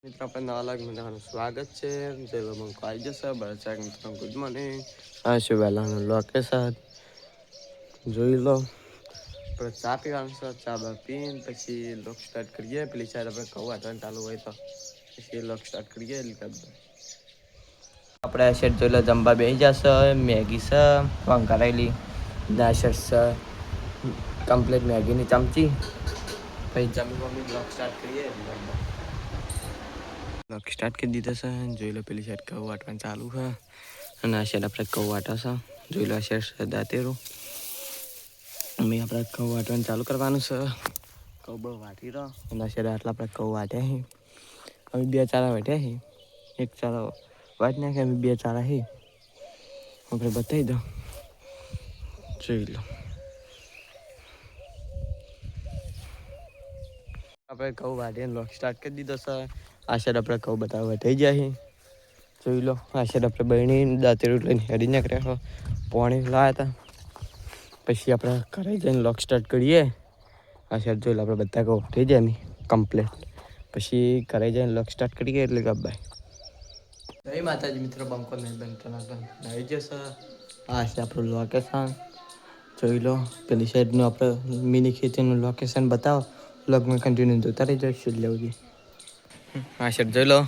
મિત્રો આપણે નવા લાગ મિત્રોનું સ્વાગત છે. જે લોકો આવી જશે બરાચાક મિત્રો ગુડ મોર્નિંગ. આ છે વહેલાનું લોકેશન જોઈ લો. આપણે ચા પીવાનું છે. ચા બા પીને પછી લોક સ્ટાર્ટ કરીએ. પેલી સાઈડ આપણે કૌ વાટવાનું ચાલુ હોય તો પછી લોક સ્ટાર્ટ કરીએ. આપણે આ સેટ જોઈ લો જમવા બેસી જશે. મેગી છે વઘારેલી દાશર છે. કમ્પ્લીટ મેગીની ચમચી પછી જમી બ્લોગ સ્ટાર્ટ કરીએ. સ્ટાર્ટ કરી દીધો છે. જોઈ લો પેલી સાઈડ કૌ વાટવાનું ચાલુ છે અને આ સાઈડ આપણે કૌ વાટા છે. જોઈ લો આ સાઈડ દાંતેરું અમે આપણે કૌ વાટવાનું ચાલુ કરવાનું છે. કૌ બહુ વાટી રહ્યો અને આ સાઈડ આટલા આપણે કૌ વાટ્યા છે. અમે બે ચારા વાટ્યા છે. એક ચારો વાટી નાખ્યા. અમે બે ચારા છે આપણે બતાવી દો. જોઈ લો આપણે કૌ વાટીને લોક સ્ટાર્ટ કરી દીધો છે. આ સાઈડ આપણે કૌ બધા વટાઈ ગયા છે. જોઈ લો આ સાઈડ આપણે બહેણી દાંતેરું લઈને હેડી નાખ્યા પાણી લાવ્યા હતા. પછી આપણે ઘરે જઈને લોક સ્ટાર્ટ કરીએ. આ સાઈડ જોઈ લો આપણે બધા કૌ વટાઈ જાય અમે કમ્પ્લીટ. પછી ઘરે જઈને લોક સ્ટાર્ટ કરીએ એટલે ગબ્બાઈ. જય માતાજી મિત્રો. બંકો નહીં બનતો આવી જશે. આ છે આપણું લોકેશન જોઈ લો. પેલી સાઈડનું આપણે મિની ખેતીનું લોકેશન બતાવો. વ્લોગમાં કન્ટિન્યુ જોતા રહેજો છેલ્લે સુધી. આ સાઈડ જોઈ લો.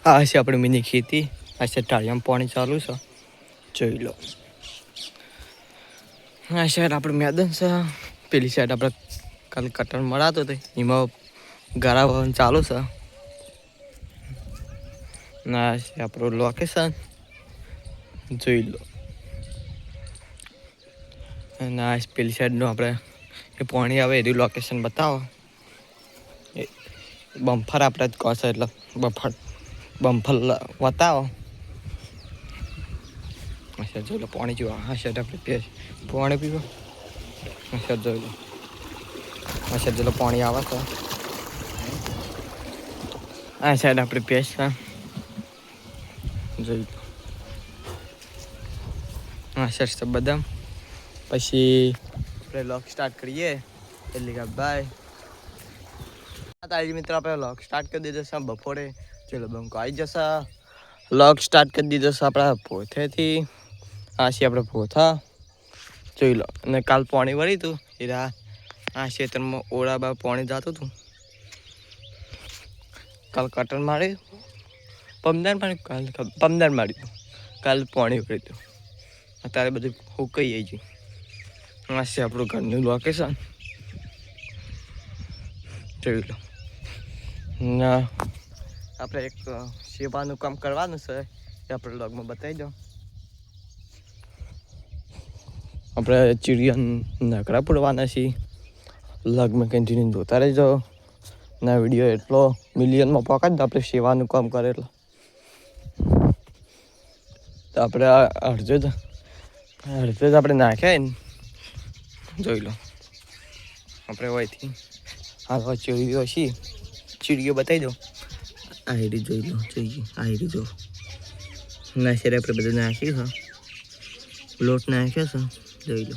આ છે આપણી મિની ખેતી. આ સાઈડ ટાળિયામાં પાણી ચાલુ છે. જોઈ લો આ સાઈડ આપણું મેદાન છે. પેલી સાઈડ આપણે કાલ કટર મળાતો હતો એમાં ગારા વાવવાનું ચાલુ છે. ના છે આપણું લોકેશન જોઈ લો. અને આ પેલી સાઈડનું આપણે એ પાણી આવે એનું લોકેશન બતાવો. બમ્ફર આપણે જ કહો છો એટલે બમ્ફર બતાવો. અચ્છા જોઈ લો પાણી જોવા. હા સાઈડ આપણે પાણી પીવો. અચ્છા જોઈ લો. અચ્છા જોઈ લો પાણી આવે છે. આ સાઈડ આપણે પેશ છે જોઈ લો. હા સર બદામ પછી આપણે લોક સ્ટાર્ટ કરીએ એટલે કે બાય. તાજી મિત્રો આપણે લોક સ્ટાર્ટ કરી દીધો છે બપોરે. ચલો બંકો આવી જશે. લોક સ્ટાર્ટ કરી દીધો છે આપણા પોથેથી. આ છે આપણે પોથા જોઈ લો. અને કાલ પાણી વળ્યું હતું એ આ ખેતરમાં ઓળા બા પાણી જતું હતું. કાલ કટર માર્યું. પમદાર માર્યું. કાલ પાણી વળ્યું હતું. અત્યારે બધું હુકાઈ જાય છે. આ છે આપણું ઘરનું લોકેશન જોઈ લો. ના આપણે એક સેવાનું કામ કરવાનું છે એ આપણે વ્લોગમાં બતાવી દો. આપણે ચીડિયા નકરા પૂરવાના છીએ. વ્લોગમાં કન્ટિન્યુ જોતા રહેજો. ના વિડીયો એટલો મિલિયનમાં પકડ દો આપણે સેવાનું કામ કરે એટલે. તો આપણે અડધો જ આપણે નાખ્યા ને જોઈ લો. આપણે હોયથી હા ચીડીઓ છીએ. ચીડીઓ બતાવી દો. આ હેરી જોઈ લો. જોઈએ આ હેરી જો ના શેર આપણે બધું નાખ્યું છે. લોટ નાખ્યો છે જોઈ લો.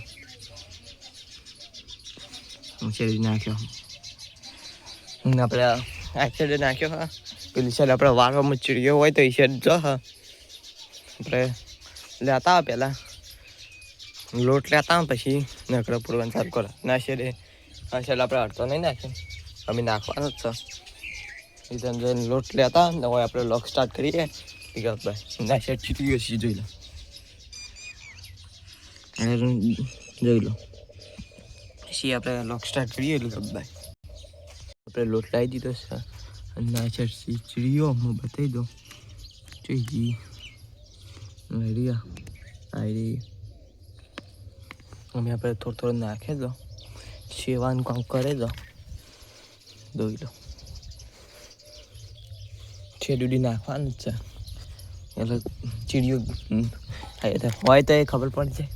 શેરી નાખ્યો આપણે આ સાઈડ નાખ્યો હા. પેલી સાઈડ આપણે વારમાં ચીડીઓ હોય તો એ સાઈડ જો હા આપણે લેતા હોય પહેલાં લોટ લેતા હોય પછી નકરા પૂરવાનું ચાલુ કરો. ના શેડે આ સાઈડ આપણે અડતો નહીં નાખીએ અમે નાખવાનો જ છે. એ જઈને લોટ લેતા ને હવે આપણે લોક સ્ટાર્ટ કરીએ. ભાઈ ના સાઈડ ચીડીઓ છીએ જોઈ લો. જોઈ લો પછી આપણે લોક સ્ટાર્ટ કરીએ એટલે ભાઈ આપણે લોટ લાવી દીધો છે. અને ના સાઈડ ચીડીઓ હું બતાવી દઉં. જોઈ રિયા આઈ અમે આપણે થોડું નાખી દો. સેવાનું કામ કરે દો જોઈ લો. છેડુડી નાખવાનું જ છે એટલે ચીડીઓ હોય તો એ ખબર પડી જાય.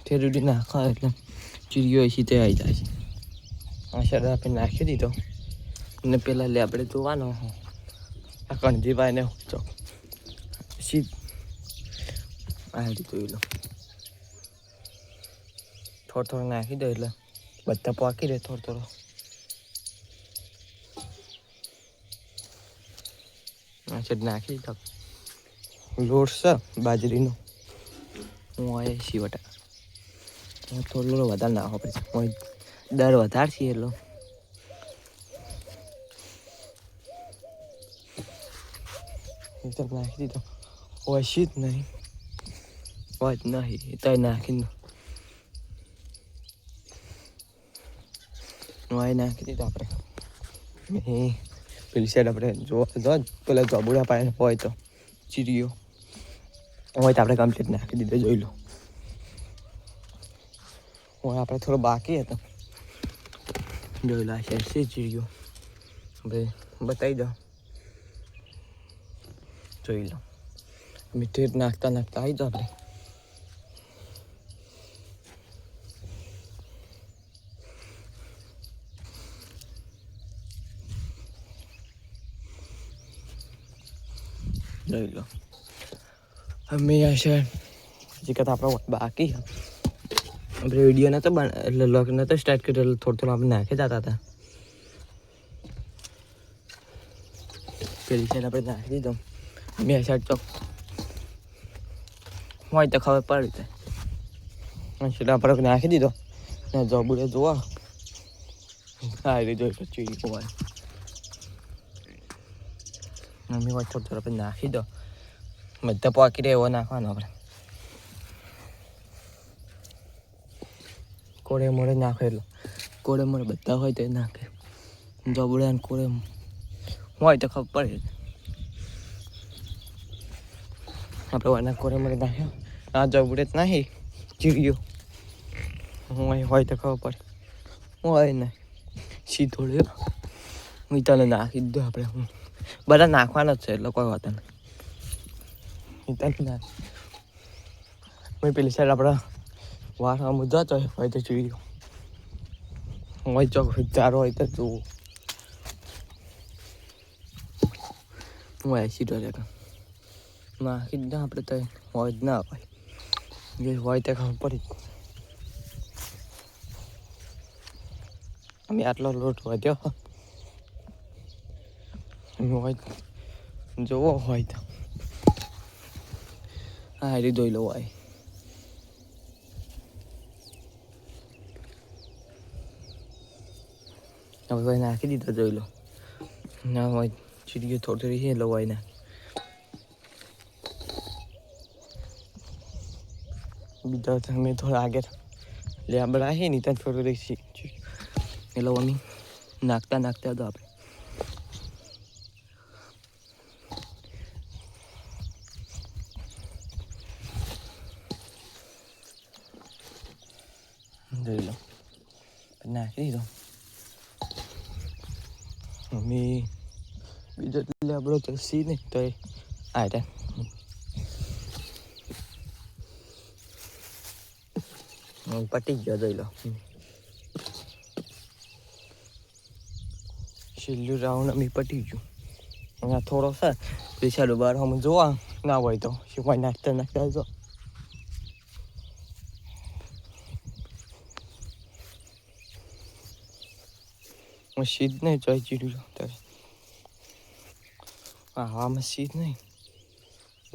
છેડુડી નાખવા એટલે ચીડીઓ સીધે આવી જાય છે. આ શરત આપણે નાખી દીધો અને પેલા લે આપણે જોવાનો આ કણજીભાઈ ને ચોક પછી આ જોઈ લો. થોડો થોડો નાખી દો એટલે બધા પાકી રહે થોડો થોડો. નાખી દો લોટ છે બાજરીનો. હું આ શીવટા થોડો વધારે નાખો પછી દર વધારે છીએ એટલો નાખી દીધો. હોય શીત નહીં હોય નહીં તો નાખી દો. વાય નાખી દીધો આપણે. પેલી સાઈડ આપણે જો પેલા ચોબુડા પાડે હોય તો ચીરીઓ હોય તો આપણે કમ્પ્લીટ નાખી દીધો. જોઈ લો હોય આપણે થોડો બાકી હતો. જોઈ લો આ સાઈડ ચીરીઓ હવે બતાવી દો. જોઈ લો મીઠી નાખતા નાખતા આવી જાઓ આપણે. જોઈ લો અમે આ છે હજી કદાચ આપણો બાકી આપણે વિડીયો નહોતો એટલે લોક નહોતો સ્ટાર્ટ કર્યો એટલે થોડું થોડું આપણે નાખી જતા હતા. પેલી સાઈડ આપણે નાખી દીધો. બે સાઈડ ચોક હોય તો ખબર પડી જાય. એટલે આપણે નાખી દીધો ને જોબુડે જોવા હા એ જોઈ ચીરી હોય મમ્મી હોય થોડું થોડું આપણે નાખી દો. બધા પાકી રહે એવો નાખવાનો આપણે. કોળે મોડે નાખે એટલો કોળે મોડે બધા હોય તો એ નાખે. જોબુડે ને કોળે હોય તો ખબર પડે. આપણે વાના કોરે મને નાખ્યો આ જોબુડે જ નાખી ચીડીઓ હોય તો ખબર પડે. હોય ને સીધો લ્યો હું તને નાખી દીધો. આપણે બધા નાખવાનો જ છે એટલે કોઈ વાત નહીં. નાખ પેલી સાઈડ આપણા વાસણ મુદ્દા તો હોય તો ચીડીઓ હોય ચોક ચારો હોય તો જોવું હોય સીધો છે નાખી દીધા આપણે તો હોય જ ના હોય જે હોય તો ખબર પડી. અમે આટલો લોટ વધ્યો હોય જોવો હોય તો હા એ જોઈ લો હોય. હવે નાખી દીધો જોઈ લો ના હોય ચીડીઓ થોડી થોડી છે એટલે હોય નાખી. બીજા તમે થોડા આગળ લેબડા છે ને ત્યાં થોડું રહી એટલે મમ્મી નાખતા નાખતા હતો આપણે. જોઈ લો નાખી દીધો. મમ્મી બીજો લેબડો તો સી નહીં તો એ આ ત્યાં પટી ગયો. જોઈ લો છેલ્લું રાઉન્ડ અમે પટી ગયું. અહીંયા થોડો છે પૈસા બાર અમે જોવા ના હોય તો શું નાખતા નાખતા જો સીધ નહીં ચોઈ ચીડ્યું ત્યારે આમાં સીધ નહીં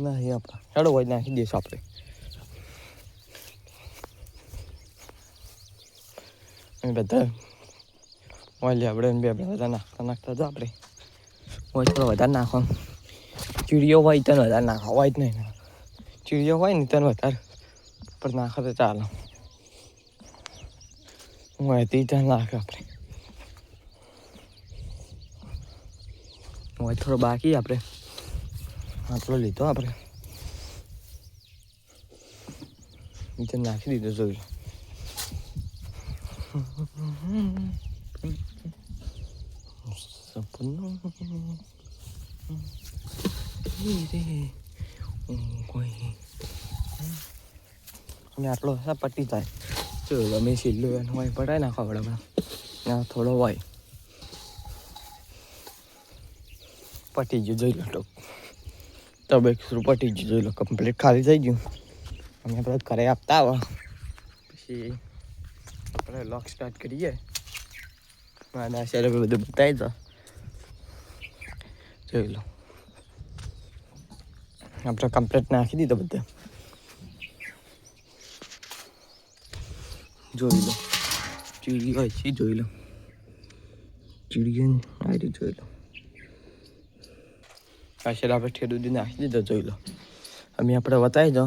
ના આપણા હેડો હોય નાખી દઈશું આપણે. બધા ઓઇલી આપણે બે બધા નાખતા નાખતા જો આપણે હોય થોડો વધારે નાખો. ચીડીઓ હોય તને વધારે નાખો હોય જ નહીં. ચીડીઓ હોય ને તને વધારે પણ નાખો તો ચાલો હોય તે ત્યાં નાખે આપણે. હોય થોડો બાકી આપણે આટલો લીધો આપણે નીચે નાખી દીધો. જોઈ લો સપનું અમે આટલો હશે પટી જાય. જો અમે છેલ્લું એનું હોય પટાઈ નાખો આપણે થોડો હોય પટી ગયું. જોઈ લો તબ એક પટી ગયું. જોઈ લો કમ્પ્લીટ ખાલી થઈ ગયું. અમે આપણે ઘરે આપતા આવો પછી આપણે લોક સ્ટાર્ટ કરીએ અને આ સાઈડ બધું બતાવી દો. જોઈ લો આપણે કમ્પ્લીટ નાખી દીધો બધે. જોઈ લો ચીડી હોય છે, જોઈ લો ચીડી આવી જોઈ લો. આ સાઈડ આપણે ઠેડું દી નાખી દીધો. જોઈ લો અમે આપણે બતાવી દો.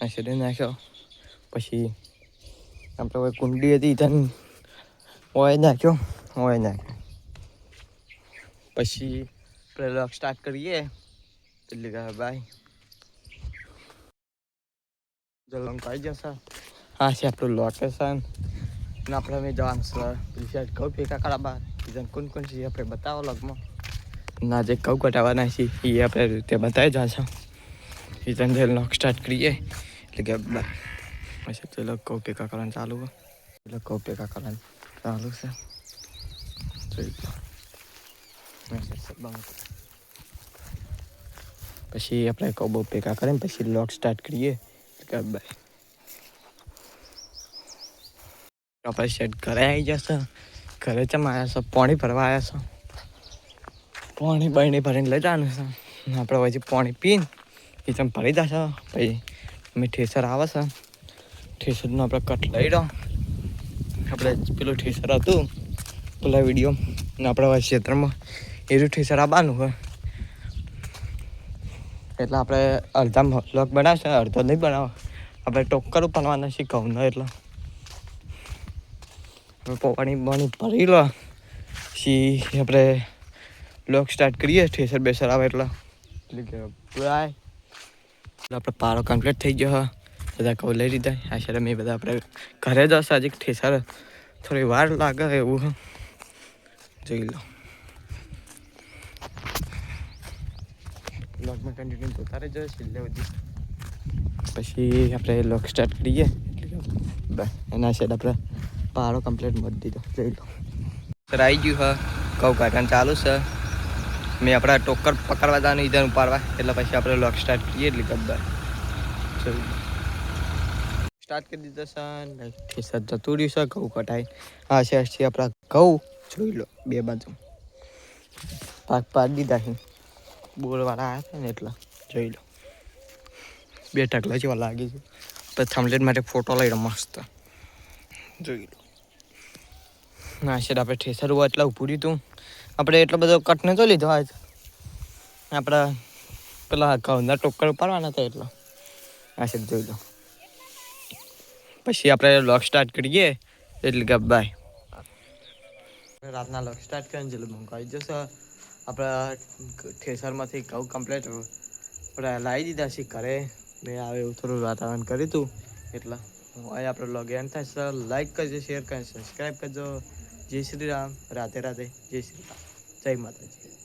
આ સાઈડ નાખ્યો પછી આપણે કુંડી હતી ત્યાં ઓય નાખ્યો પછી આપણે લોક સ્ટાર્ટ કરીએ એટલે કે બાય જલમ આવી જશે. હા છે આપણું લોકેશન અને આપણે અમે જવાનું સર પેલી સાઈડ કહું ભેગા કરાવવા બીજા કોણ કોણ છે આપણે બતાવો લગમાં ના જે કહું કટાવવાના છે એ આપણે રીતે બતાવી જશે. બીજાને જે લોક સ્ટાર્ટ કરીએ એટલે કે પછી પેલો કહું ભેગા કરવાનું ચાલુ હોય એટલે કહું ભેગા કરવાનું ચાલુ છે. પછી આપણે કહું બહુ ભેગા કરીને પછી લોક સ્ટાર્ટ કરીએ કે બાય આપણે સેટ ઘરે આવી જશે. ઘરે ચમ આવ્યા છો? પાણી ભરવા આવ્યા છો? પાણી બરણી ભરીને લઈ જવાનું છે. આપણે પછી પાણી પીને એ તમે ભરી જશો. પછી અમે ઠેસર આવે છે ઠેસરનું આપણે કટ લઈ રહ્યો. આપણે પેલું ઠેસર હતું પેલા વિડીયો ને આપણા ક્ષેત્રમાં એનું ઠેસર આવવાનું હોય એટલે આપણે અડધા બ્લોક બનાવશે, અડધો નહીં બનાવો. આપણે ટોકર બનાવવાના છે ઘઉંનો એટલે પાણી ભરી લો પછી આપણે બ્લોક સ્ટાર્ટ કરીએ. ઠેસર બેસર આવે એટલે આપણે પારો કમ્પ્લીટ થઈ ગયો. બધા કહું લઈ લીધા. આ સાઈડ મેં બધા આપણે ઘરે જશે. હજી ઠેસર થોડી વાર લાગે એવું જોઈ લો. બ્લોગમાં કન્ટિન્યુ જોતા રહેજો છેલ્લે સુધી. પછી આપણે લોક સ્ટાર્ટ કરીએ એના સાઈડ આપણે પારો કમ્પ્લીટ મળી દીધો. જોઈ લો સર આવી ગયું હા કહું કાઢવાનું ચાલુ છે. મેં આપણા ટોકર પકડવા જવાનું ઈધર ઉપાડવા એટલે પછી આપણે લોક સ્ટાર્ટ કરીએ એટલે ગબ્બર સ્ટાર્ટ કરી દીધો છે. ઠેસર જતું રહ્યું છે ઘઉં કટાઈ. આ છે આપણા ઘઉં જોઈ લો બે બાજુ પાક પાડી દીધા છે. બોરવાળા આવ્યા હતા ને એટલા જોઈ લો. બે ઢગલા જેવા લાગે છે. પછી થમલેટ માટે ફોટો લઈ રહ્યો મસ્ત જોઈ લો. ના છે આપણે ઠેસર હોય એટલે ઊભું રહ્યું હતું. આપણે એટલો બધો કટને તો લીધો આજ આપણા પેલા ઘઉંના ટોકર ઉપાડવાના હતા એટલો. આ છે જોઈ લો. પછી આપણે લોક સ્ટાર્ટ કરીએ એટલે કે બાય રાતના લોક સ્ટાર્ટ કરીને જેટલું મંગાવી આવી જશે. આપણા ઠેસરમાંથી ઘઉં કમ્પ્લીટ આપણે લાવી દીધા છે ઘરે. મેં આવે એવું થોડું વાતાવરણ કર્યું હતું એટલે હવે આપણો લોગ એન્ડ થાય છે. લાઈક કરજો, શેર કરજો, સબસ્ક્રાઈબ કરજો. જય શ્રી રામ. રાધે રાધે. જય શ્રી રામ. જય માતાજી.